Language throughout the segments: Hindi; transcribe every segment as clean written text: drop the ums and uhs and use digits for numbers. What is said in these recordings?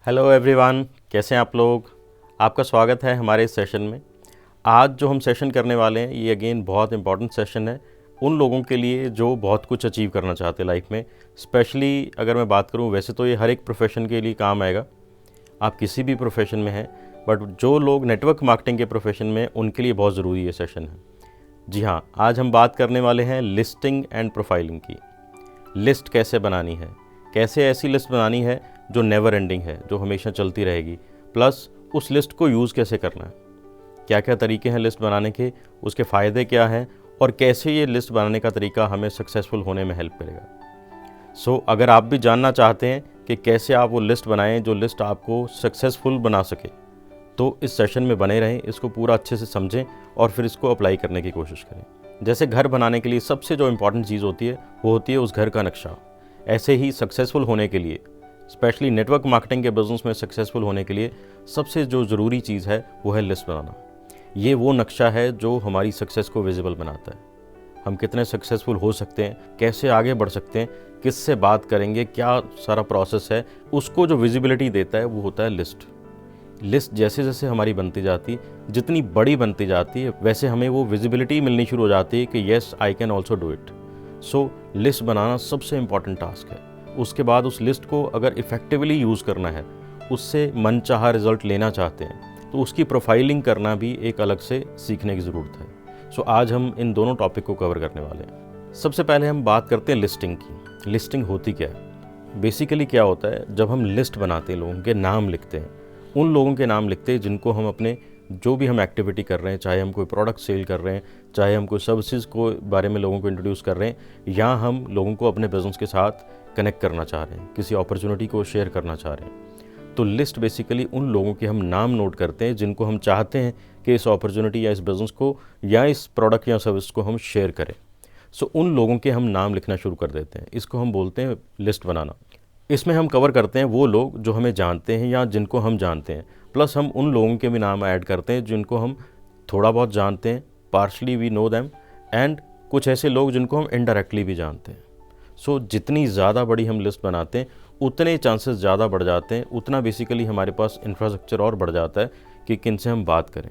हेलो एवरीवन, कैसे हैं आप लोग। आपका स्वागत है हमारे इस सेशन में। आज जो हम सेशन करने वाले हैं ये अगेन बहुत इंपॉर्टेंट सेशन है उन लोगों के लिए जो बहुत कुछ अचीव करना चाहते हैं लाइफ में। स्पेशली अगर मैं बात करूं, वैसे तो ये हर एक प्रोफेशन के लिए काम आएगा, आप किसी भी प्रोफेशन में हैं, बट जो लोग नेटवर्क मार्केटिंग के प्रोफेशन में उनके लिए बहुत ज़रूरी ये सेशन है। जी हाँ, आज हम बात करने वाले हैं लिस्टिंग एंड प्रोफाइलिंग की। लिस्ट कैसे बनानी है, कैसे ऐसी लिस्ट बनानी है जो नेवर एंडिंग है, जो हमेशा चलती रहेगी, प्लस उस लिस्ट को यूज़ कैसे करना है, क्या क्या तरीके हैं लिस्ट बनाने के, उसके फ़ायदे क्या हैं और कैसे ये लिस्ट बनाने का तरीका हमें सक्सेसफुल होने में हेल्प करेगा। सो अगर आप भी जानना चाहते हैं कि कैसे आप वो लिस्ट बनाएं जो लिस्ट आपको सक्सेसफुल बना सके, तो इस सेशन में बने रहें, इसको पूरा अच्छे से समझें और फिर इसको अप्लाई करने की कोशिश करें। जैसे घर बनाने के लिए सबसे जो इम्पॉर्टेंट चीज़ होती है वो होती है उस घर का नक्शा। ऐसे ही सक्सेसफुल होने के लिए, स्पेशली नेटवर्क मार्केटिंग के बिज़नेस में सक्सेसफुल होने के लिए सबसे जो ज़रूरी चीज़ है वो है लिस्ट बनाना। ये वो नक्शा है जो हमारी सक्सेस को विजिबल बनाता है। हम कितने सक्सेसफुल हो सकते हैं, कैसे आगे बढ़ सकते हैं, किससे बात करेंगे, क्या सारा प्रोसेस है, उसको जो विजिबिलिटी देता है वो होता है लिस्ट। लिस्ट जैसे जैसे हमारी बनती जाती, जितनी बड़ी बनती जाती है, वैसे हमें वो विजिबिलिटी मिलनी शुरू हो जाती है कि yes I can also do it. So list बनाना सबसे इम्पॉर्टेंट टास्क है। उसके बाद उस लिस्ट को अगर इफ़ेक्टिवली यूज़ करना है, उससे मनचाहा रिजल्ट लेना चाहते हैं, तो उसकी प्रोफाइलिंग करना भी एक अलग से सीखने की ज़रूरत है। सो आज हम इन दोनों टॉपिक को कवर करने वाले हैं। सबसे पहले हम बात करते हैं लिस्टिंग की। लिस्टिंग होती क्या है? बेसिकली क्या होता है, जब हम लिस्ट बनाते हैं, लोगों के नाम लिखते हैं, उन लोगों के नाम लिखते हैं जिनको हम अपने जो भी हम एक्टिविटी कर रहे हैं, चाहे हम कोई प्रोडक्ट सेल कर रहे हैं, चाहे हम कोई सर्विसेज को बारे में लोगों को इंट्रोड्यूस कर रहे हैं, या हम लोगों को अपने बिजनेस के साथ कनेक्ट करना चाह रहे हैं, किसी अपॉर्चुनिटी को शेयर करना चाह रहे हैं, तो लिस्ट बेसिकली उन लोगों के हम नाम नोट करते हैं जिनको हम चाहते हैं कि इस अपॉर्चुनिटी या इस बिज़नेस को या इस प्रोडक्ट या सर्विस को हम शेयर करें। सो उन लोगों के हम नाम लिखना शुरू कर देते हैं। इसको हम बोलते हैं लिस्ट बनाना। इसमें हम कवर करते हैं वो लोग जो हमें जानते हैं या जिनको हम जानते हैं, प्लस हम उन लोगों के भी नाम ऐड करते हैं जिनको हम थोड़ा बहुत जानते हैं, partially we know them, and कुछ ऐसे लोग जिनको हम इनडायरेक्टली भी जानते हैं। सो जितनी ज़्यादा बड़ी हम लिस्ट बनाते हैं उतने चांसेस ज़्यादा बढ़ जाते हैं, उतना बेसिकली हमारे पास इंफ्रास्ट्रक्चर और बढ़ जाता है कि किन से हम बात करें।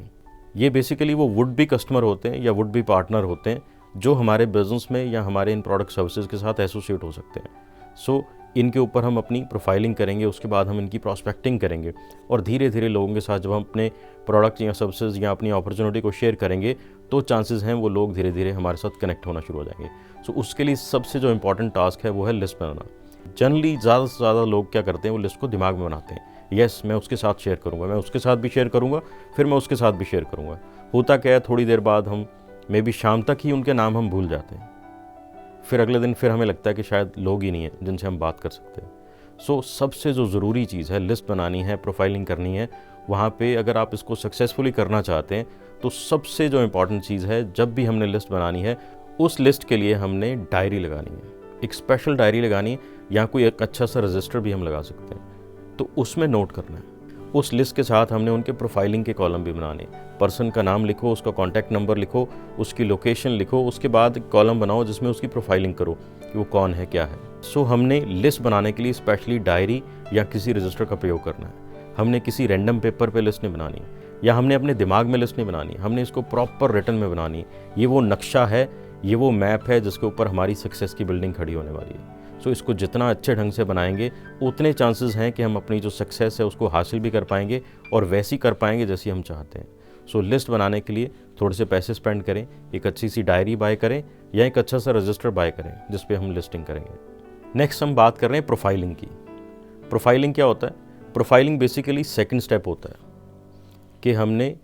ये बेसिकली वो वुड बी कस्टमर होते हैं या वुड बी पार्टनर होते हैं जो हमारे बिजनेस में या हमारे इन प्रोडक्ट सर्विसेज के साथ एसोसिएट हो सकते हैं। सो इनके ऊपर हम अपनी प्रोफाइलिंग करेंगे, उसके बाद हम इनकी प्रॉस्पेक्टिंग करेंगे और धीरे धीरे लोगों के साथ जब हम अपने प्रोडक्ट या सर्विसेज या अपनी अपॉर्चुनिटी को शेयर करेंगे तो चांसेस हैं वो लोग धीरे धीरे हमारे साथ कनेक्ट होना शुरू हो जाएंगे। सो उसके लिए सबसे जो इंपॉर्टेंट टास्क है वो है लिस्ट बनाना। जनरली ज़्यादा से ज़्यादा लोग क्या करते हैं, वो लिस्ट को दिमाग में बनाते हैं। येस मैं उसके साथ शेयर करूँगा, मैं उसके साथ भी शेयर करूँगा, फिर मैं उसके साथ भी शेयर करूँगा। होता क्या है, थोड़ी देर बाद हम मे बी शाम तक ही उनके नाम हम भूल जाते हैं। फिर अगले दिन फिर हमें लगता है कि शायद लोग ही नहीं हैं जिनसे हम बात कर सकते हैं। सो सबसे जो ज़रूरी चीज़ है, लिस्ट बनानी है, प्रोफाइलिंग करनी है, वहाँ पे अगर आप इसको सक्सेसफुली करना चाहते हैं तो सबसे जो इम्पॉर्टेंट चीज़ है, जब भी हमने लिस्ट बनानी है उस लिस्ट के लिए हमने डायरी लगानी है, एक स्पेशल डायरी लगानी है, या कोई एक अच्छा सा रजिस्टर भी हम लगा सकते हैं। तो उसमें नोट करना है। उस लिस्ट के साथ हमने उनके प्रोफाइलिंग के कॉलम भी बनाने। पर्सन का नाम लिखो, उसका कॉन्टैक्ट नंबर लिखो, उसकी लोकेशन लिखो, उसके बाद कॉलम बनाओ जिसमें उसकी प्रोफाइलिंग करो कि वो कौन है, क्या है। सो हमने लिस्ट बनाने के लिए स्पेशली डायरी या किसी रजिस्टर का प्रयोग करना है। हमने किसी रैंडम पेपर पे लिस्ट नहीं बनानी, या हमने अपने दिमाग में लिस्ट नहीं बनानी, हमने इसको प्रॉपर रिटन में बनानी। ये वो नक्शा है, ये वो मैप है जिसके ऊपर हमारी सक्सेस की बिल्डिंग खड़ी होने वाली है। सो इसको जितना अच्छे ढंग से बनाएंगे उतने चांसेस हैं कि हम अपनी जो सक्सेस है उसको हासिल भी कर पाएंगे और वैसी कर पाएंगे जैसी हम चाहते हैं। सो लिस्ट बनाने के लिए थोड़े से पैसे स्पेंड करें, एक अच्छी सी डायरी बाय करें या एक अच्छा सा रजिस्टर बाय करें जिस पे हम लिस्टिंग करेंगे। नेक्स्ट हम बात कर रहे हैं प्रोफाइलिंग की। प्रोफाइलिंग क्या होता है? प्रोफाइलिंग बेसिकली सेकंड स्टेप होता है कि हमने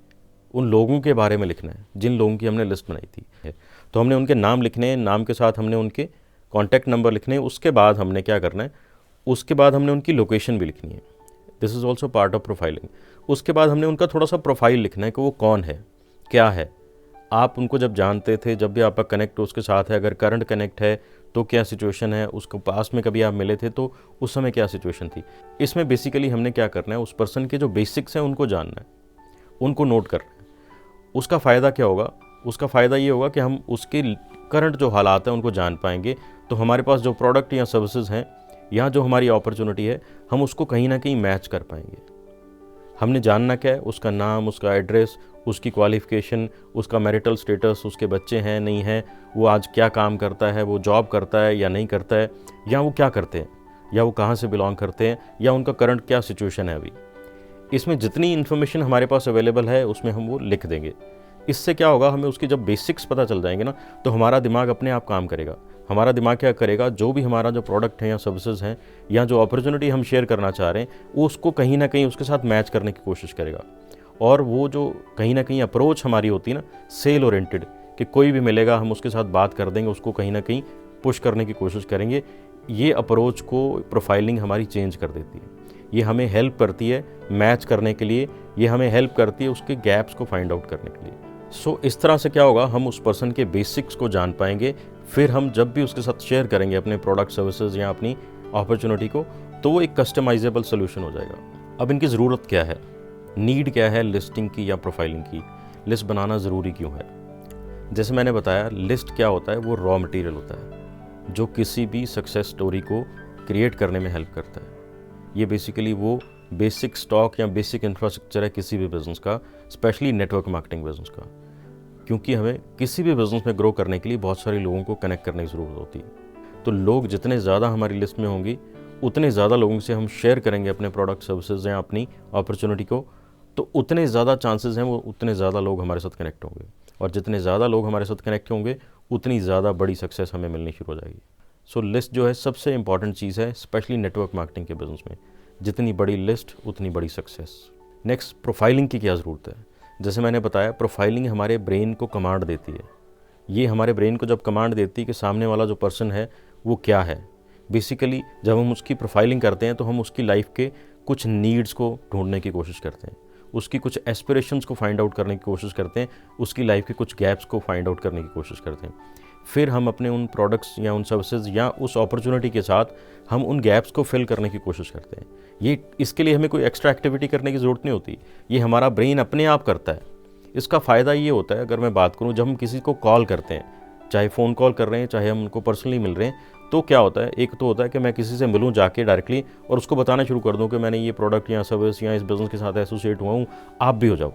उन लोगों के बारे में लिखना है जिन लोगों की हमने लिस्ट बनाई थी। तो हमने उनके नाम लिखने हैं, नाम के साथ हमने उनके कॉन्टैक्ट नंबर लिखने हैं। उसके बाद हमने क्या करना है, उसके बाद हमने उनकी लोकेशन भी लिखनी है। This is also part of profiling. उसके बाद हमने उनका थोड़ा सा प्रोफाइल लिखना है कि वो कौन है, क्या है। आप उनको जब जानते थे, जब भी आपका कनेक्ट उसके साथ है, अगर करंट कनेक्ट है तो क्या सिचुएशन है, उसको पास में कभी आप मिले थे तो उस समय क्या सिचुएशन थी। इसमें बेसिकली हमने क्या करना है, उस पर्सन के जो बेसिक्स हैं उनको जानना है, उनको नोट करना है। उसका फ़ायदा क्या होगा? उसका फ़ायदा ये होगा कि हम उसके करंट जो हालात हैं उनको जान पाएंगे। तो हमारे पास जो प्रोडक्ट या सर्विसेज हैं या जो हमारी अपॉर्चुनिटी है हम उसको कहीं ना कहीं मैच कर पाएंगे। हमने जानना क्या है, उसका नाम, उसका एड्रेस, उसकी क्वालिफ़िकेशन, उसका मैरिटल स्टेटस, उसके बच्चे हैं नहीं हैं, वो आज क्या काम करता है, वो जॉब करता है या नहीं करता है, या वो क्या करते हैं, या वो कहाँ से बिलोंग करते हैं, या उनका करंट क्या सिचुएशन है अभी। इसमें जितनी इन्फॉर्मेशन हमारे पास अवेलेबल है उसमें हम वो लिख देंगे। इससे क्या होगा, हमें उसकी जब बेसिक्स पता चल जाएंगे ना, तो हमारा दिमाग अपने आप काम करेगा। हमारा दिमाग क्या करेगा, जो भी हमारा जो प्रोडक्ट है या सर्विसेज हैं या जो अपॉर्चुनिटी हम शेयर करना चाह रहे हैं, वो उसको कहीं ना कहीं उसके साथ मैच करने की कोशिश करेगा। और वो जो कहीं ना कहीं अप्रोच हमारी होती है ना, सेल ओरिएंटेड, कि कोई भी मिलेगा हम उसके साथ बात कर देंगे, उसको कहीं ना कहीं पुश करने की कोशिश करेंगे, ये अप्रोच को प्रोफाइलिंग हमारी चेंज कर देती है। ये हमें हेल्प करती है मैच करने के लिए, ये हमें हेल्प करती है उसके गैप्स को फाइंड आउट करने के लिए। सो इस तरह से क्या होगा, हम उस पर्सन के बेसिक्स को जान पाएंगे। फिर हम जब भी उसके साथ शेयर करेंगे अपने प्रोडक्ट सर्विसेज या अपनी अपॉर्चुनिटी को, तो वो एक कस्टमाइजेबल सोल्यूशन हो जाएगा। अब इनकी ज़रूरत क्या है, नीड क्या है लिस्टिंग की या प्रोफाइलिंग की, लिस्ट बनाना ज़रूरी क्यों है। जैसे मैंने बताया, लिस्ट क्या होता है, वो रॉ मटेरियल होता है जो किसी भी सक्सेस स्टोरी को क्रिएट करने में हेल्प करता है। ये बेसिकली वो बेसिक स्टॉक या बेसिक इंफ्रास्ट्रक्चर है किसी भी बिज़नेस का, स्पेशली नेटवर्क मार्केटिंग बिज़नेस का, क्योंकि हमें किसी भी बिज़नेस में ग्रो करने के लिए बहुत सारे लोगों को कनेक्ट करने की ज़रूरत होती है। तो लोग जितने ज़्यादा हमारी लिस्ट में होंगी, उतने ज़्यादा लोगों से हम शेयर करेंगे अपने प्रोडक्ट सर्विसेज या अपनी अपॉर्चुनिटी को, तो उतने ज़्यादा चांसेस हैं वो उतने ज़्यादा लोग हमारे साथ कनेक्ट होंगे, और जितने ज़्यादा लोग हमारे साथ कनेक्ट होंगे उतनी ज़्यादा बड़ी सक्सेस हमें मिलनी शुरू हो जाएगी। सो लिस्ट जो है सबसे इंपॉर्टेंट चीज़ है, स्पेशली नेटवर्क मार्केटिंग के बिज़नेस में। जितनी बड़ी लिस्ट उतनी बड़ी सक्सेस। नेक्स्ट, प्रोफाइलिंग की क्या ज़रूरत है। जैसे मैंने बताया, प्रोफाइलिंग हमारे ब्रेन को कमांड देती है। ये हमारे ब्रेन को जब कमांड देती है कि सामने वाला जो पर्सन है वो क्या है, बेसिकली जब हम उसकी प्रोफाइलिंग करते हैं तो हम उसकी लाइफ के कुछ नीड्स को ढूंढने की कोशिश करते हैं, उसकी कुछ एस्पिरेशंस को फाइंड आउट करने की कोशिश करते हैं, उसकी लाइफ के कुछ गैप्स को फाइंड आउट करने की कोशिश करते हैं। फिर हम अपने उन प्रोडक्ट्स या उन सर्विसेज या उस अपॉर्चुनिटी के साथ हम उन गैप्स को फिल करने की कोशिश करते हैं। ये इसके लिए हमें कोई एक्स्ट्रा एक्टिविटी करने की ज़रूरत नहीं होती, ये हमारा ब्रेन अपने आप करता है। इसका फ़ायदा ये होता है, अगर मैं बात करूँ, जब हम किसी को कॉल करते हैं, चाहे फ़ोन कॉल कर रहे हैं चाहे हम उनको पर्सनली मिल रहे हैं, तो क्या होता है, एक तो होता है कि मैं किसी से मिलूँ जाके डायरेक्टली और उसको बताना शुरू कर दूँ कि मैंने ये प्रोडक्ट या सर्विस या इस बिज़नेस के साथ एसोसिएट हुआ हूँ, आप भी हो जाओ।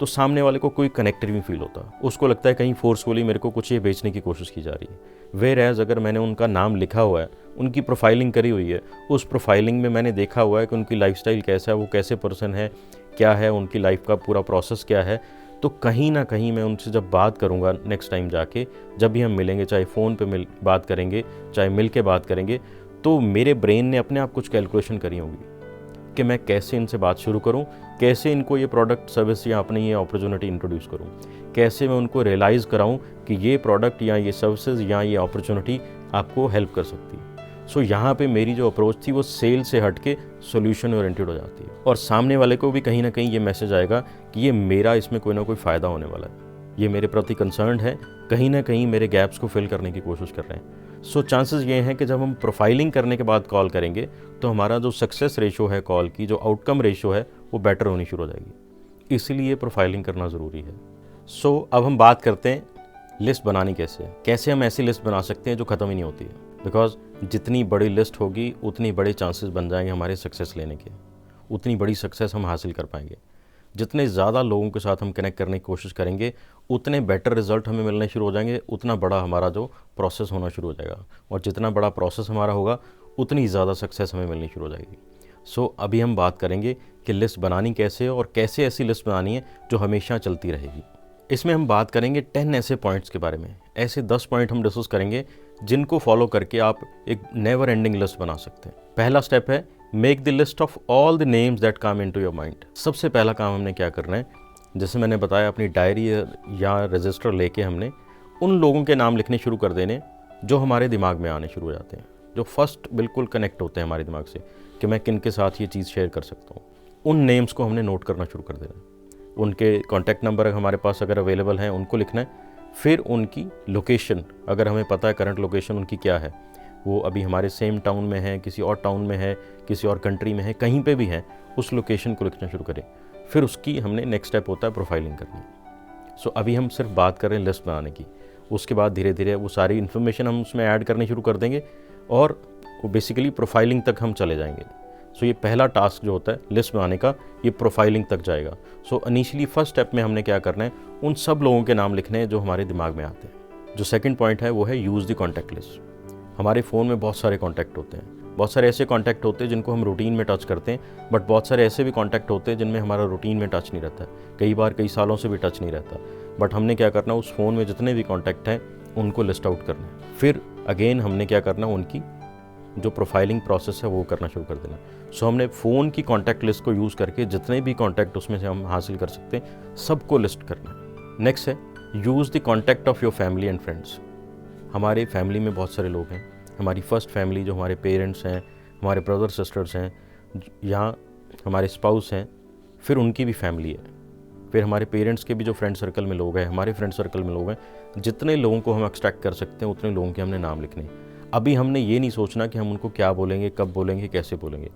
तो सामने वाले को कोई कनेक्टेड नहीं फील होता, उसको लगता है कहीं फोर्सफुली मेरे को कुछ ये बेचने की कोशिश की जा रही है। वेयर एज अगर मैंने उनका नाम लिखा हुआ है, उनकी प्रोफाइलिंग करी हुई है, उस प्रोफाइलिंग में मैंने देखा हुआ है कि उनकी लाइफस्टाइल कैसा है, वो कैसे पर्सन है, क्या है उनकी लाइफ का पूरा प्रोसेस क्या है, तो कहीं ना कहीं मैं उनसे जब बात करूँगा नेक्स्ट टाइम जाके, जब भी हम मिलेंगे, चाहे फ़ोन पे बात करेंगे चाहे मिल के बात करेंगे, तो मेरे ब्रेन ने अपने आप कुछ कैलकुलेशन करी होगी कि मैं कैसे इनसे बात शुरू करूं, कैसे इनको ये प्रोडक्ट सर्विस या अपनी ये अपॉर्चुनिटी इंट्रोड्यूस करूं, कैसे मैं उनको रियलाइज़ कराऊं कि ये प्रोडक्ट या ये सर्विसेज या ये अपॉर्चुनिटी आपको हेल्प कर सकती है। सो यहाँ पे मेरी जो अप्रोच थी वो सेल से हट के सोल्यूशन ओरिएंटेड हो जाती है, और सामने वाले को भी कहीं ना कहीं ये मैसेज आएगा कि ये मेरा इसमें कोई ना कोई फ़ायदा होने वाला है, ये मेरे प्रति कंसर्न्ड है, कहीं ना कहीं मेरे गैप्स को फिल करने की कोशिश कर रहे हैं। सो चांसेस ये हैं कि जब हम प्रोफाइलिंग करने के बाद कॉल करेंगे तो हमारा जो सक्सेस रेशो है कॉल की, जो आउटकम रेशो है, वो बेटर होनी शुरू हो जाएगी। इसलिए प्रोफाइलिंग करना ज़रूरी है। सो अब हम बात करते हैं लिस्ट बनानी कैसे हम ऐसी लिस्ट बना सकते हैं जो ख़त्म ही नहीं होती है। बिकॉज जितनी बड़ी लिस्ट होगी उतनी बड़े चांसेस बन जाएंगे हमारे सक्सेस लेने के, उतनी बड़ी सक्सेस हम हासिल कर पाएंगे। जितने ज़्यादा लोगों के साथ हम कनेक्ट करने की कोशिश करेंगे उतने बेटर रिजल्ट हमें मिलने शुरू हो जाएंगे, उतना बड़ा हमारा जो प्रोसेस होना शुरू हो जाएगा, और जितना बड़ा प्रोसेस हमारा होगा उतनी ज़्यादा सक्सेस हमें मिलनी शुरू हो जाएगी। सो अभी हम बात करेंगे कि लिस्ट बनानी कैसे है और कैसे ऐसी लिस्ट बनानी है जो हमेशा चलती रहेगी। इसमें हम बात करेंगे 10 ऐसे पॉइंट्स के बारे में, ऐसे 10 पॉइंट हम डिस्कस करेंगे जिनको फॉलो करके आप एक नेवर एंडिंग लिस्ट बना सकते हैं। पहला स्टेप है make the list of all the names that come into your mind. सबसे पहला काम हमने क्या करना है, जैसे मैंने बताया, अपनी डायरी या रजिस्टर लेके हमने उन लोगों के नाम लिखने शुरू कर देने जो हमारे दिमाग में आने शुरू हो जाते हैं, जो फर्स्ट बिल्कुल कनेक्ट होते हैं हमारे दिमाग से कि मैं किन के साथ ये चीज़ शेयर कर सकता हूँ। उन नेम्स को हमने नोट करना शुरू कर देना, उनके कॉन्टैक्ट नंबर हमारे पास अगर अवेलेबल हैं उनको लिखना है। फिर उनकी लोकेशन, अगर हमें पता है करंट लोकेशन उनकी क्या है, वो अभी हमारे सेम टाउन में है, किसी और टाउन में है, किसी और कंट्री में है, कहीं पे भी है, उस लोकेशन को लिखना शुरू करें। फिर उसकी हमने नेक्स्ट स्टेप होता है प्रोफाइलिंग करनी। सो अभी हम सिर्फ बात कर रहे हैं लिस्ट बनाने की, उसके बाद धीरे धीरे वो सारी इन्फॉर्मेशन हम उसमें ऐड करनी शुरू कर देंगे और वो बेसिकली प्रोफाइलिंग तक हम चले जाएंगे। सो ये पहला टास्क जो होता है लिस्ट बनाने का, ये प्रोफाइलिंग तक जाएगा। सो इनिशियली फर्स्ट स्टेप में हमने क्या करना है, उन सब लोगों के नाम लिखने हैं जो हमारे दिमाग में आते हैं। जो सेकंड पॉइंट है वो है यूज़ द कॉन्टैक्ट लिस्ट। हमारे फ़ोन में बहुत सारे कॉन्टैक्ट होते हैं, बहुत सारे ऐसे कॉन्टैक्ट होते हैं जिनको हम रूटीन में टच करते हैं, बट बहुत सारे ऐसे भी कॉन्टैक्ट होते हैं जिनमें हमारा रूटीन में टच नहीं रहता, कई बार कई सालों से भी टच नहीं रहता। बट हमने क्या करना, उस फ़ोन में जितने भी कॉन्टैक्ट हैं उनको लिस्ट आउट करना है। फिर अगेन हमने क्या करना, उनकी जो प्रोफाइलिंग प्रोसेस है वो करना शुरू कर देना। सो हमने फ़ोन की कॉन्टैक्ट लिस्ट को यूज़ करके जितने भी कॉन्टैक्ट उसमें से हम हासिल कर सकते हैं सबको लिस्ट करना है। नेक्स्ट है use the contact of your family and friends. हमारे फैमिली में बहुत सारे लोग हैं, हमारी फर्स्ट फैमिली जो हमारे पेरेंट्स हैं, हमारे ब्रदर सिस्टर्स हैं, या हमारे स्पाउस हैं, फिर उनकी भी फैमिली है, फिर हमारे पेरेंट्स के भी जो फ्रेंड सर्कल में लोग हैं, हमारे फ्रेंड सर्कल में लोग हैं। जितने लोगों को हम एक्सट्रैक्ट कर सकते हैं उतने लोगों के हमने नाम लिखने हैं। अभी हमने ये नहीं सोचना कि हम उनको क्या बोलेंगे, कब बोलेंगे, कैसे बोलेंगे।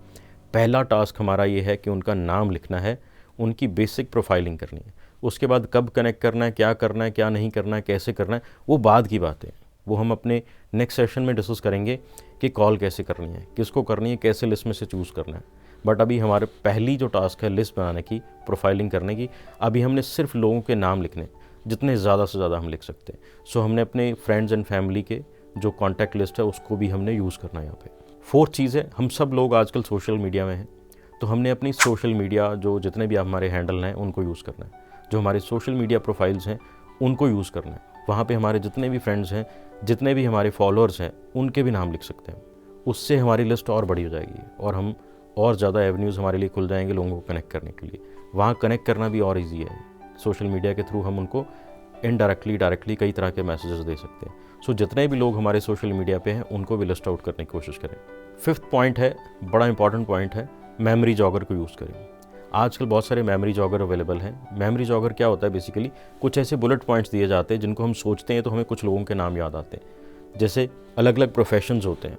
पहला टास्क हमारा ये है कि उनका नाम लिखना है, उनकी बेसिक प्रोफाइलिंग करनी है। उसके बाद कब कनेक्ट करना है, क्या नहीं करना है, कैसे करना है, वो बाद की बात है। वो हम अपने नेक्स्ट सेशन में डिस्कस करेंगे कि कॉल कैसे करनी है, किसको करनी है, कैसे लिस्ट में से चूज़ करना है। बट अभी हमारे पहली जो टास्क है लिस्ट बनाने की, प्रोफाइलिंग करने की, अभी हमने सिर्फ लोगों के नाम लिखने, जितने ज़्यादा से ज़्यादा हम लिख सकते हैं। सो हमने अपने फ्रेंड्स एंड फैमिली के जो कॉन्टैक्ट लिस्ट है उसको भी हमने यूज़ करना है यहाँ पे। फोर्थ चीज़ है, हम सब लोग आजकल सोशल मीडिया में हैं, तो हमने अपनी सोशल मीडिया जो जितने भी हमारे हैंडल हैं उनको यूज़ करना है। जो हमारे सोशल मीडिया प्रोफाइल्स हैं उनको यूज़ करना है। वहाँ पे हमारे जितने भी फ्रेंड्स हैं, जितने भी हमारे फॉलोअर्स हैं, उनके भी नाम लिख सकते हैं। उससे हमारी लिस्ट और बड़ी हो जाएगी और हम और ज़्यादा एवेन्यूज़ हमारे लिए खुल जाएंगे लोगों को कनेक्ट करने के लिए। वहाँ कनेक्ट करना भी और ईजी है। सोशल मीडिया के थ्रू हम उनको इनडायरेक्टली, डायरेक्टली कई तरह के मैसेजेस दे सकते हैं। सो जितने भी लोग हमारे सोशल मीडिया पे हैं उनको भी लिस्ट आउट करने की कोशिश करें। फिफ्थ पॉइंट है, बड़ा इंपॉर्टेंट पॉइंट है, मेमोरी जॉगर को यूज़ करें। आजकल बहुत सारे मेमोरी जॉगर अवेलेबल हैं। मेमोरी जॉगर क्या होता है, बेसिकली कुछ ऐसे बुलेट पॉइंट्स दिए जाते हैं जिनको हम सोचते हैं तो हमें कुछ लोगों के नाम याद आते हैं। जैसे अलग अलग प्रोफेशंस होते हैं,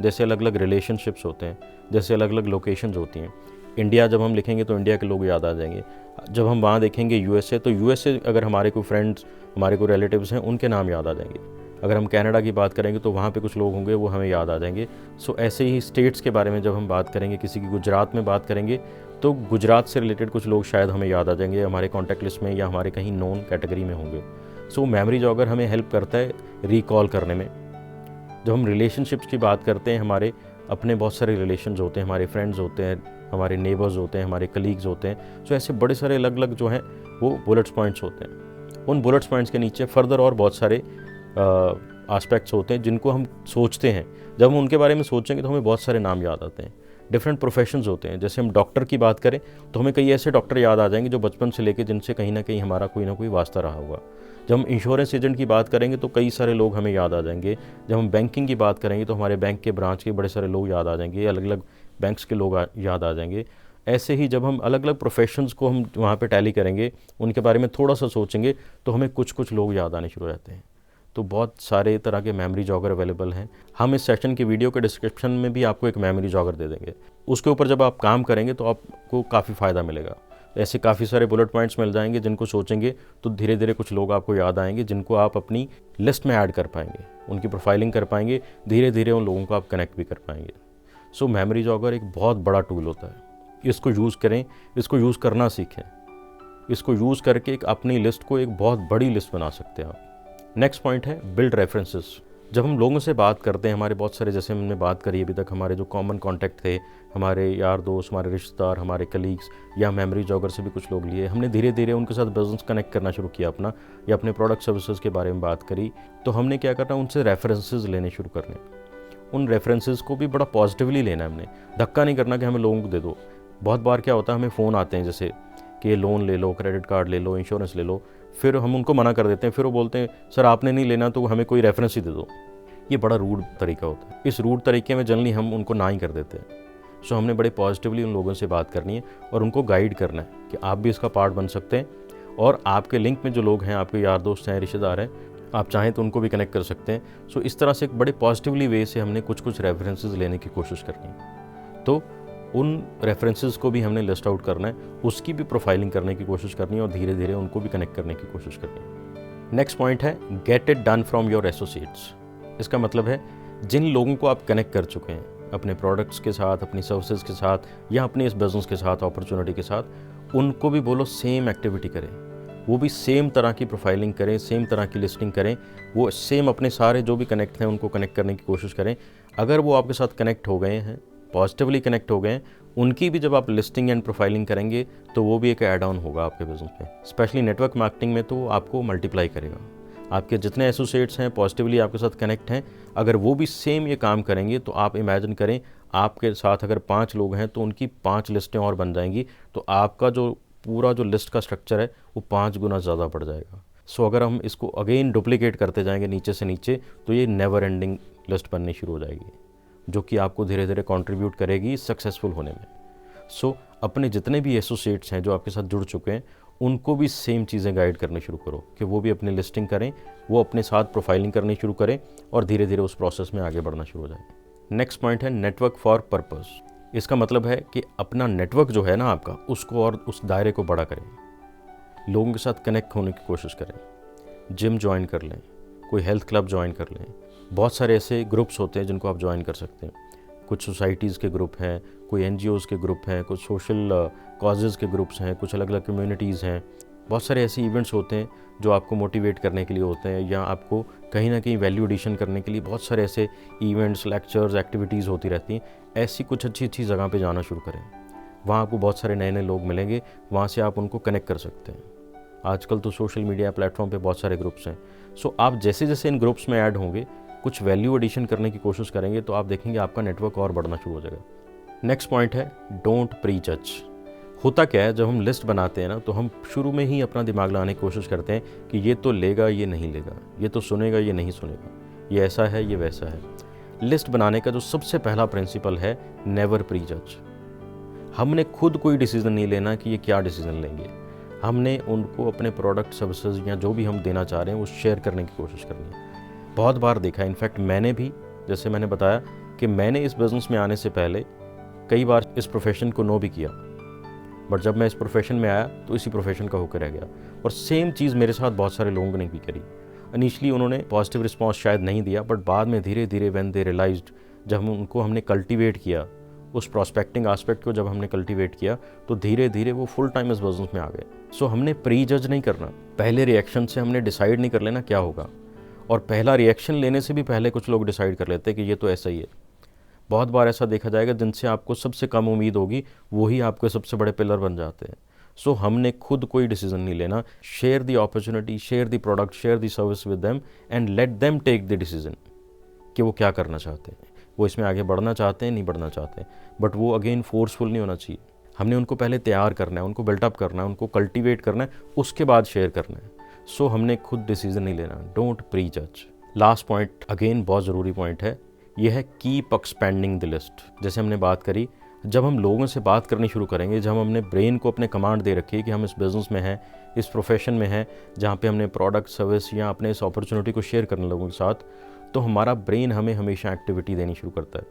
जैसे अलग अलग रिलेशनशिप्स होते हैं, जैसे अलग अलग लोकेशंस होती हैं। इंडिया जब हम लिखेंगे तो इंडिया के लोग याद आ जाएंगे। जब हम वहाँ देखेंगे यूएसए, तो यूएसए अगर हमारे कोई फ्रेंड्स, हमारे कोई रिलेटिव्स हैं, उनके नाम याद आ जाएंगे। अगर हम कनाडा की बात करेंगे तो वहाँ पे कुछ लोग होंगे, वो हमें याद आ जाएंगे। सो ऐसे ही स्टेट्स के बारे में जब हम बात करेंगे, किसी की गुजरात में बात करेंगे तो गुजरात से रिलेटेड कुछ लोग शायद हमें याद आ जाएंगे, हमारे कॉन्टैक्ट लिस्ट में या हमारे कहीं नोन कैटेगरी में होंगे। सो मेमोरी जॉगर हमें हेल्प करता है रिकॉल करने में। जब हम रिलेशनशिप्स की बात करते हैं, हमारे अपने बहुत सारे रिलेशंस होते हैं, हमारे फ्रेंड्स होते हैं, हमारे नेबर्स होते हैं, हमारे कलीग्स होते हैं। सो ऐसे बड़े सारे अलग अलग जो हैं वो बुलेट्स पॉइंट्स होते हैं। उन बुलेट्स पॉइंट्स के नीचे फर्दर और बहुत सारे एस्पेक्ट्स होते हैं जिनको हम सोचते हैं। जब हम उनके बारे में सोचेंगे तो हमें बहुत सारे नाम याद आते हैं। डिफरेंट प्रोफेशंस होते हैं। जैसे हम डॉक्टर की बात करें तो हमें कई ऐसे डॉक्टर याद आ जाएंगे जो बचपन से लेकर जिनसे कहीं ना कहीं हमारा कोई ना कोई वास्ता रहा होगा। जब हम इंश्योरेंस एजेंट की बात करेंगे तो कई सारे लोग हमें याद आ जाएंगे। जब हम बैंकिंग की बात करेंगे तो हमारे बैंक के ब्रांच के बड़े सारे लोग याद आ जाएंगे, अलग अलग बैंक्स के लोग याद आ जाएंगे। ऐसे ही जब हम अलग अलग प्रोफेशंस को हम वहाँ पे टैली करेंगे, उनके बारे में थोड़ा सा सोचेंगे तो हमें कुछ कुछ लोग याद आने शुरू हो जाते हैं। तो बहुत सारे तरह के मेमोरी जॉगर अवेलेबल हैं। हम इस सेशन की वीडियो के डिस्क्रिप्शन में भी आपको एक मेमोरी जॉगर दे देंगे। उसके ऊपर जब आप काम करेंगे तो आपको काफ़ी फ़ायदा मिलेगा। ऐसे काफ़ी सारे बुलेट पॉइंट्स मिल जाएंगे जिनको सोचेंगे तो धीरे धीरे कुछ लोग आपको याद आएंगे जिनको आप अपनी लिस्ट में ऐड कर पाएंगे, उनकी प्रोफाइलिंग कर पाएंगे, धीरे धीरे उन लोगों को आप कनेक्ट भी कर पाएंगे। सो मेमोरी जॉगर एक बहुत बड़ा टूल होता है। इसको यूज़ करें, इसको यूज़ करना सीखें। इसको यूज़ करके एक अपनी लिस्ट को एक बहुत बड़ी लिस्ट बना सकते हैं आप। नेक्स्ट पॉइंट है बिल्ड रेफरेंसेस। जब हम लोगों से बात करते हैं, हमारे बहुत सारे, जैसे हमने बात करी अभी तक, हमारे जो कॉमन कॉन्टैक्ट थे, हमारे यार दोस्त, हमारे रिश्तेदार, हमारे कलीग्स, या मेमोरी जॉगर से भी कुछ लोग लिए, हमने धीरे धीरे उनके साथ बिजनेस कनेक्ट करना शुरू किया अपना, या अपने प्रोडक्ट सर्विसेज के बारे में बात करी, तो हमने क्या करना, उनसे रेफरेंसेस लेने शुरू करने। उन रेफरेंसेस को भी बड़ा पॉजिटिवली लेना है। हमने धक्का नहीं करना कि हमें लोगों को दे दो। बहुत बार क्या होता है, हमें फ़ोन आते हैं जैसे कि लोन ले लो, क्रेडिट कार्ड ले लो, इंश्योरेंस ले लो, फिर हम उनको मना कर देते हैं। फिर वो बोलते हैं सर आपने नहीं लेना तो हमें कोई रेफरेंस ही दे दो। ये बड़ा रूड तरीका होता है। इस रूड तरीके में जनरली हम उनको ना ही कर देते हैं। सो हमने बड़े पॉजिटिवली उन लोगों से बात करनी है और उनको गाइड करना है कि आप भी इसका पार्ट बन सकते हैं, और आपके लिंक में जो लोग हैं, आपके यार दोस्त हैं, रिश्तेदार हैं, आप चाहें तो उनको भी कनेक्ट कर सकते हैं। सो इस तरह से एक बड़े पॉजिटिवली वे से हमने कुछ कुछ रेफरेंसेस लेने की कोशिश करनी है। तो उन रेफरेंसेस को भी हमने लिस्ट आउट करना है, उसकी भी प्रोफाइलिंग करने की कोशिश करनी है और धीरे धीरे उनको भी कनेक्ट करने की कोशिश करनी है। नेक्स्ट पॉइंट है get it done from your associates. इसका मतलब है जिन लोगों को आप कनेक्ट कर चुके हैं अपने प्रोडक्ट्स के साथ, अपनी सर्विसेज के साथ या अपने इस बिज़नेस के साथ, अपॉर्चुनिटी के साथ, उनको भी बोलो सेम एक्टिविटी करें, वो भी सेम तरह की प्रोफाइलिंग करें, सेम तरह की लिस्टिंग करें, वो सेम अपने सारे जो भी कनेक्ट हैं उनको कनेक्ट करने की कोशिश करें। अगर वो आपके साथ कनेक्ट हो गए हैं, पॉजिटिवली कनेक्ट हो गए हैं, उनकी भी जब आप लिस्टिंग एंड प्रोफाइलिंग करेंगे तो वो भी एक ऐड ऑन होगा आपके बिजनेस में। स्पेशली नेटवर्क मार्केटिंग में तो आपको मल्टीप्लाई करेगा। आपके जितने एसोसिएट्स हैं पॉजिटिवली आपके साथ कनेक्ट हैं, अगर वो भी सेम ये काम करेंगे तो आप इमेजिन करें आपके साथ अगर 5 लोग हैं तो उनकी 5 लिस्टें और बन जाएंगी, तो आपका जो पूरा जो लिस्ट का स्ट्रक्चर है वो 5 गुना ज़्यादा बढ़ जाएगा। सो अगर हम इसको अगेन डुप्लीकेट करते जाएंगे नीचे से नीचे तो ये नेवर एंडिंग लिस्ट बननी शुरू हो जाएगी, जो कि आपको धीरे धीरे कंट्रीब्यूट करेगी सक्सेसफुल होने में। सो अपने जितने भी एसोसिएट्स हैं जो आपके साथ जुड़ चुके हैं उनको भी सेम चीज़ें गाइड करनी शुरू करो कि वो भी अपनी लिस्टिंग करें, वो अपने साथ प्रोफाइलिंग करनी शुरू करें और धीरे धीरे उस प्रोसेस में आगे बढ़ना शुरू हो जाए। नेक्स्ट पॉइंट है नेटवर्क फॉर पर्पस। इसका मतलब है कि अपना नेटवर्क जो है ना आपका, उसको और उस दायरे को बड़ा करें, लोगों के साथ कनेक्ट होने की कोशिश करें, जिम ज्वाइन कर लें, कोई हेल्थ क्लब ज्वाइन कर लें। बहुत सारे ऐसे ग्रुप्स होते हैं जिनको आप ज्वाइन कर सकते हैं। कुछ सोसाइटीज़ के ग्रुप हैं, कोई एनजीओज़ के ग्रुप हैं, कुछ सोशल कॉजेज़ के ग्रुप्स हैं, कुछ अलग अलग कम्युनिटीज़ हैं। बहुत सारे ऐसे इवेंट्स होते हैं जो आपको मोटिवेट करने के लिए होते हैं या आपको कहीं ना कहीं वैल्यू एडिशन करने के लिए बहुत सारे ऐसे इवेंट्स, लेक्चर्स, एक्टिविटीज़ होती रहती हैं। ऐसी कुछ अच्छी अच्छी जगह पे जाना शुरू करें, वहाँ आपको बहुत सारे नए नए लोग मिलेंगे, वहाँ से आप उनको कनेक्ट कर सकते हैं। आजकल तो सोशल मीडिया प्लेटफॉर्म पे बहुत सारे ग्रुप्स हैं। सो आप जैसे जैसे इन ग्रुप्स में ऐड होंगे, कुछ वैल्यू एडिशन करने की कोशिश करेंगे तो आप देखेंगे आपका नेटवर्क और बढ़ना शुरू हो जाएगा। नेक्स्ट पॉइंट है डोंट प्री जज। होता क्या है, जब हम लिस्ट बनाते हैं ना तो हम शुरू में ही अपना दिमाग लगाने की कोशिश करते हैं कि ये तो लेगा, ये नहीं लेगा, ये तो सुनेगा, ये नहीं सुनेगा, ये ऐसा है, ये वैसा है। लिस्ट बनाने का जो सबसे पहला प्रिंसिपल है नेवर प्री जज। हमने खुद कोई डिसीज़न नहीं लेना कि ये क्या डिसीज़न लेंगे। हमने उनको अपने प्रोडक्ट, सर्विसेज या जो भी हम देना चाह रहे हैं वो शेयर करने की कोशिश करनी है। बहुत बार देखा है, इनफैक्ट मैंने भी, जैसे मैंने बताया कि मैंने इस बिज़नेस में आने से पहले कई बार इस प्रोफेशन को नो भी किया, बट जब मैं इस प्रोफेशन में आया तो इसी प्रोफेशन का होकर रह गया। और सेम चीज़ मेरे साथ बहुत सारे लोगों ने भी करी। इनिशियली उन्होंने पॉजिटिव रिस्पॉन्स शायद नहीं दिया, बट बाद में धीरे धीरे व्हेन दे रियलाइज्ड, जब हमने कल्टीवेट किया, उस प्रॉस्पेक्टिंग एस्पेक्ट को जब हमने कल्टीवेट किया तो धीरे धीरे वो फुल टाइम इस बिज़नेस में आ गए। सो हमने प्री जज नहीं करना, पहले रिएक्शन से हमने डिसाइड नहीं कर लेना क्या होगा। और पहला रिएक्शन लेने से भी पहले कुछ लोग डिसाइड कर लेते हैं कि ये तो ऐसा ही है। बहुत बार ऐसा देखा जाएगा, जिनसे आपको सबसे कम उम्मीद होगी वही आपके सबसे बड़े पिलर बन जाते हैं। सो हमने खुद कोई डिसीजन नहीं लेना। Share the opportunity, share the product, share the service with them and let them take the decision कि वो क्या करना चाहते हैं, वो इसमें आगे बढ़ना चाहते हैं, नहीं बढ़ना चाहते हैं। बट वो अगेन फोर्सफुल नहीं होना चाहिए। हमने उनको पहले तैयार करना है, उनको बिल्टअप करना है, उनको कल्टीवेट करना है, उसके बाद शेयर करना है। सो हमने खुद डिसीजन नहीं लेना। डोंट प्री जज। लास्ट पॉइंट अगेन बहुत ज़रूरी पॉइंट है, यह है कीप एक्सपेंडिंग द लिस्ट। जैसे हमने बात करी, जब हम लोगों से बात करनी शुरू करेंगे, जब हमने ब्रेन को अपने कमांड दे रखी है कि हम इस बिज़नेस में हैं, इस प्रोफेशन में हैं जहाँ पे हमने प्रोडक्ट, सर्विस या अपने इस अपॉर्चुनिटी को शेयर करने लोगों के साथ, तो हमारा ब्रेन हमें हमेशा एक्टिविटी देनी शुरू करता है।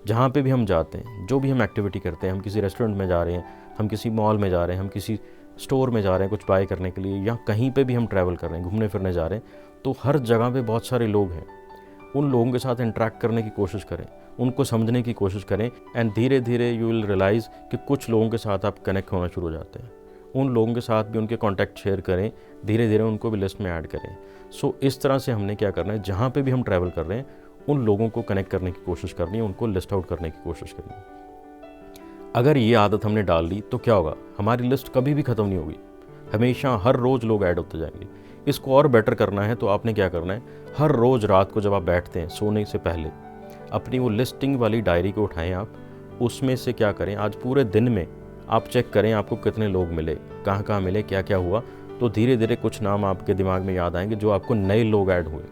जहाँ पे भी हम जाते हैं, जो भी हम एक्टिविटी करते हैं, हम किसी रेस्टोरेंट में जा रहे हैं, हम किसी मॉल में जा रहे हैं, हम किसी स्टोर में जा रहे हैं कुछ बाय करने के लिए, या कहीं पे भी हम ट्रैवल कर रहे हैं, घूमने फिरने जा रहे हैं, तो हर जगह पे बहुत सारे लोग हैं। उन लोगों के साथ इंटरेक्ट करने की कोशिश करें, उनको समझने की कोशिश करें, एंड धीरे धीरे यू विल रियलाइज़ कि कुछ लोगों के साथ आप कनेक्ट होना शुरू हो जाते हैं। उन लोगों के साथ भी उनके कॉन्टैक्ट शेयर करें, धीरे धीरे उनको भी लिस्ट में ऐड करें। सो इस तरह से हमने क्या करना है, जहाँ पे भी हम ट्रैवल कर रहे हैं उन लोगों को कनेक्ट करने की कोशिश करनी है, उनको लिस्ट आउट करने की कोशिश करनी है। अगर ये आदत हमने डाल ली तो क्या होगा, हमारी लिस्ट कभी भी ख़त्म नहीं होगी, हमेशा हर रोज़ लोग ऐड होते जाएंगे। इसको और बेटर करना है तो आपने क्या करना है, हर रोज़ रात को जब आप बैठते हैं सोने से पहले अपनी वो लिस्टिंग वाली डायरी को उठाएं आप, उसमें से क्या करें, आज पूरे दिन में आप चेक करें आपको कितने लोग मिले, कहाँ कहाँ मिले, क्या क्या हुआ। तो धीरे धीरे कुछ नाम आपके दिमाग में याद आएंगे जो आपको नए लोग ऐड हुए,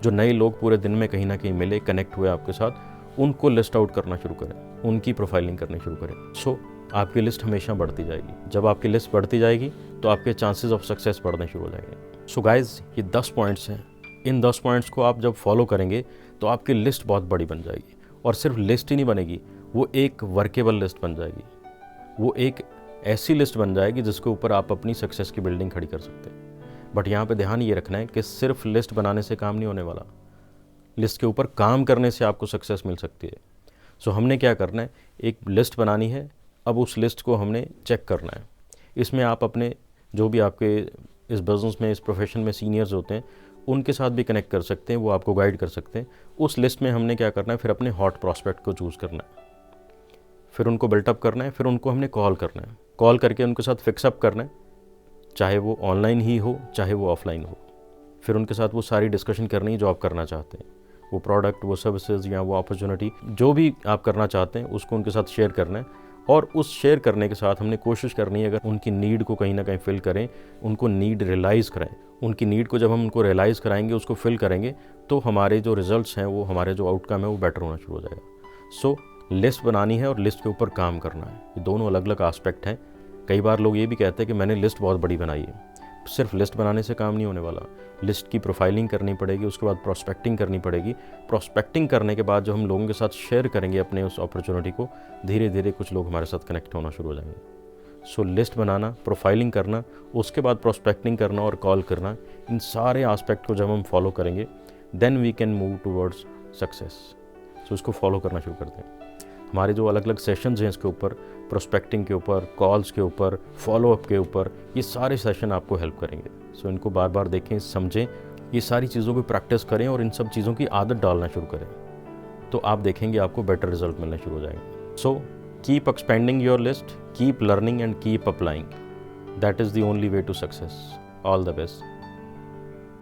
जो नए लोग पूरे दिन में कहीं ना कहीं मिले, कनेक्ट हुए आपके साथ, उनको लिस्ट आउट करना शुरू करें, उनकी प्रोफाइलिंग करनी शुरू करें। सो आपकी लिस्ट हमेशा बढ़ती जाएगी। जब आपकी लिस्ट बढ़ती जाएगी तो आपके चांसेस ऑफ सक्सेस बढ़ने शुरू हो जाएंगे। सो गाइज, ये 10 पॉइंट्स हैं। इन 10 पॉइंट्स को आप जब फॉलो करेंगे तो आपकी लिस्ट बहुत बड़ी बन जाएगी। और सिर्फ लिस्ट ही नहीं बनेगी, वो एक वर्केबल लिस्ट बन जाएगी। वो एक ऐसी लिस्ट बन जाएगी जिसके ऊपर आप अपनी सक्सेस की बिल्डिंग खड़ी कर सकते हैं। बट यहाँ पे ध्यान ये रखना है कि सिर्फ लिस्ट बनाने से काम नहीं होने वाला। लिस्ट के ऊपर काम करने से आपको सक्सेस मिल सकती है। सो हमने क्या करना है, एक लिस्ट बनानी है। अब उस लिस्ट को हमने चेक करना है। इसमें आप अपने जो भी आपके इस बिज़नेस में, इस प्रोफेशन में सीनियर्स होते हैं, उनके साथ भी कनेक्ट कर सकते हैं, वो आपको गाइड कर सकते हैं। उस लिस्ट में हमने क्या करना है, फिर अपने हॉट प्रॉस्पेक्ट को चूज़ करना है, फिर उनको बिल्टअप करना है, फिर उनको हमने कॉल करना है, कॉल करके उनके साथ फिक्सअप करना है, चाहे वो ऑनलाइन ही हो चाहे वो ऑफलाइन हो। फिर उनके साथ वो सारी डिस्कशन करनी है जो आप करना चाहते हैं, वो प्रोडक्ट, वो सर्विसेज या वो अपॉर्चुनिटी जो भी आप करना चाहते हैं उसको उनके साथ शेयर करना है। और उस शेयर करने के साथ हमने कोशिश करनी है अगर उनकी नीड को कहीं ना कहीं फिल करें, उनको नीड रियलाइज़ कराएं। उनकी नीड को जब हम उनको रियलाइज़ कराएंगे, उसको फिल करेंगे, तो हमारे जो रिजल्ट्स हैं, वो हमारे जो आउटकम है वो बेटर होना शुरू हो जाएगा। सो लिस्ट बनानी है और लिस्ट के ऊपर काम करना है, ये दोनों अलग अलग आस्पेक्ट हैं। कई बार लोग ये भी कहते हैं कि मैंने लिस्ट बहुत बड़ी बनाई है। सिर्फ लिस्ट बनाने से काम नहीं होने वाला, लिस्ट की प्रोफाइलिंग करनी पड़ेगी, उसके बाद प्रोस्पेक्टिंग करनी पड़ेगी। प्रोस्पेक्टिंग करने के बाद जो हम लोगों के साथ शेयर करेंगे अपने उस अपॉर्चुनिटी को, धीरे धीरे कुछ लोग हमारे साथ कनेक्ट होना शुरू हो जाएंगे। सो लिस्ट बनाना, प्रोफाइलिंग करना, उसके बाद प्रोस्पेक्टिंग करना और कॉल करना, इन सारे आस्पेक्ट को जब हम फॉलो करेंगे, then we can move towards success. So इसको फॉलो करना शुरू करते हैं। हमारे जो अलग अलग सेशंस हैं इसके ऊपर, प्रोस्पेक्टिंग के ऊपर, कॉल्स के ऊपर, फॉलोअप के ऊपर, ये सारे सेशन आपको हेल्प करेंगे। सो इनको बार बार देखें, समझें, ये सारी चीज़ों की प्रैक्टिस करें और इन सब चीज़ों की आदत डालना शुरू करें, तो आप देखेंगे आपको बेटर रिजल्ट मिलने शुरू हो जाएंगे। So keep expanding your list, keep learning and keep applying. That is the only way to success. All the best.